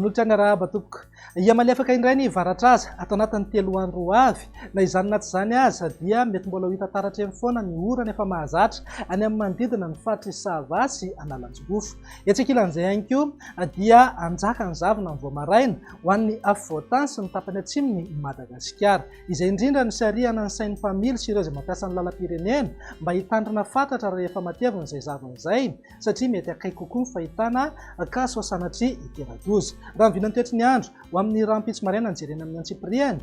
Manolotra ny arahaba tompoko. Ia malefaka indray ny varatra aza atao anatin'ny 3 andro avy na izany na tsy izany aza dia mety mbola ho hita taratra eny foana ny orana efa mahazatra any amin'ny manodidina ny faritry Sava sy Analanjogofo. Etsy ankilan'izay ihany koa dia anjaka ny zavona ny voamaraina ho an'ny afovoantany sy ny tapany atsimony Madagasikara. Izay indrindra ny sarihana ny sain'ny mpamily sy ireo izay mampiasa ny lalam-pirenena mba hitandrina fantatra rehefa matevina izay zavona izay satria mety akaiky kokoa ny fahitana kaso sanatria iteradoza. Raha ny vinany toetry ny andro ho amin'ny rampitso maraina nijerena amin'ny Antsipriany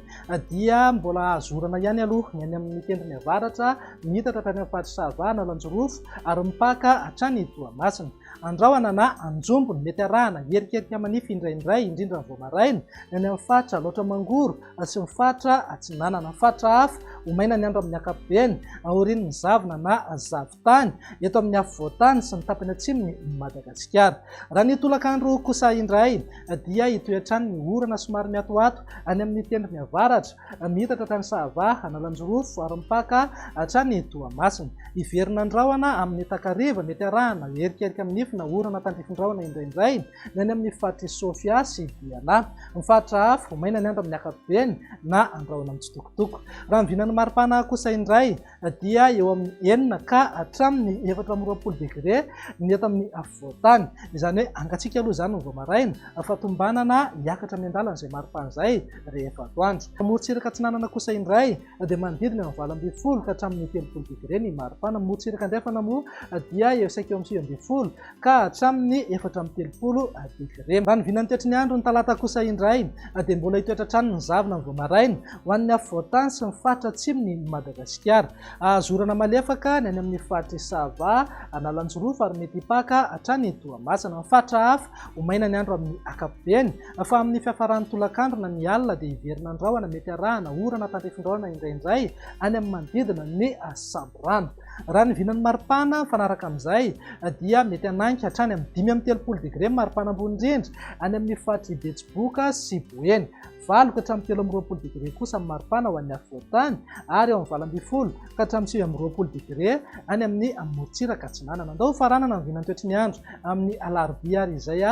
dia mbola azorana ihany aloha ny any amin'ny tendrony avaratra mitatra hatrany amin'ny faritry Sava Analanjorofo ary mipaka hatrany Toamasina. Andrahona na anjombony mety arahana herikerika manify indraindray indrindra ny voamaraina ny any amin'ny faritra Loatra Mangoro sy ny faritra Atsinanana. Ny faritra hafa homaina ny andro amin'ny ankapobeny aorian'ny zavona na zavotany eto amin'ny afovoantany sy ny tapany atsimony Madagasikara. Raha ny tolakandro kosa indray dia hitoetrany ny orana somary miatoato any amin'ny tendrony avaratra mitatra hatrany Sava Analanjorofo ary mipaka hatrany Toamasina. Iverina andrahona amin'ny takariva mety arahana herikerika amin'ny na orana tandrifin-drahona indraindray ny any amin'ny faritry Sofia sy Diana. Ny faritra hafa homaina ny andro amin'ny ankapobeny na andrahona mitsitokotoko. Raha ny vinan'ny maripana kosa indray dia eo amin'ny 9 ka hatramin'ny 420 degré ny eto amin'ny afovoantany. Izany hoe angatsika aloha izany ny voamaraina fahatombanana hiakatra amin'ny andalana izay maripana izay rehefa atoandro. Morotsiraka Atsinanana kosa indray dia manodidina amin'ny 20 ka hatramin'ny 30 degré ny maripana. Morotsiraka andrefana moa dia eo saika eo amin'ny 9 ka hatramin'ny 430 degré. Raha ny vinany toetry ny andro ny talata kosa indray dia mbola hitoetra hatrany ny zavona ny voamaraina ho an'ny afovoantany sy ny faritra atsimony Madagasikara. Azorana malefaka ny any amin'ny faritry Sava Analanjorofo ary mety hipaka hatrany Toamasina. Ny faritra hafa homaina ny andro amin'ny ankapobeny fa amin'ny fiafaran'ny tolakandro na ny alina dia hiverina andrahona mety arahana orana tandrifin-drahona indraindray any amin'ny manodidina ny Samborano. Raha ny vinan'ny maripana fanaraka amin'izay dia mety hananky hatrany amin'ny 5-30 degré maripana ambony indrindra any amin'ny faritry Betsiboka sy Boeny. 7 ka hatramin'ny 13 degré kosa amin'ny maripana ho an'ny afovoantany ary eo amin'ny 20 ka hatramin'ny 20 degré any amin'ny morotsiraka Atsinanana. Andao faranana ny vinany toetry ny andro amin'ny alarobia ary izay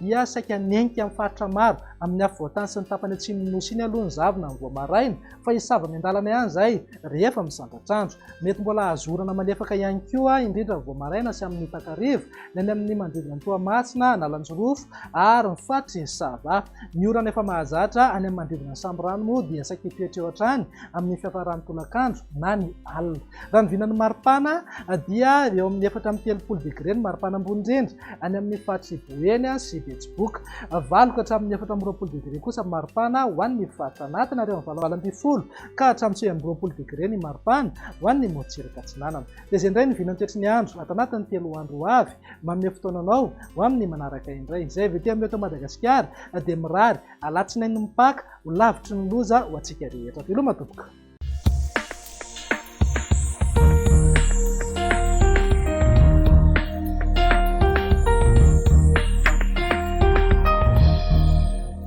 dia saika nentika amin'ny faritra maro amin'ny afovoantany sy ny tapany atsimony nosy iny aloha ny zavona ny voamaraina fa hisava miandalana ihany izay rehefa misandratrandro. Mety mbola azorana malefaka ihany koa indrindra ny voamaraina sy amin'ny takariva ny any amin'ny manodidina ny Toamasina, Analanjorofo ary ny faritry Sava. Ny orana efa mahazatra any amin'ny manodidina ny Samborano moa dia saika hitoetra eo hatrany amin'ny fiafaran'ny tolakandro na ny alina. Raha ny vinan'ny maripana dia eo amin'ny 4-30 degré ny maripana ambony indrindra any amin'ny faritry Boeny sy Betsiboka. 7 ka hatramin'ny 420 degré kosa maripana ho an'ny faritra anatina ary eo amin'ny 20 ka hatramin'ny 20 degré ny maripana ho an'ny morotsiraka Atsinanana. Dia izay indray ny vinany toetry ny andro ato anatin'ny 3 andro avy manome fotoananao ho amin'ny manaraka indray. Izay avy ety amin'ny eto Madagasikara dia mirary alatsinainy mipaka ho lavitry ny loza ho antsika rehetra. Veloma tompoko.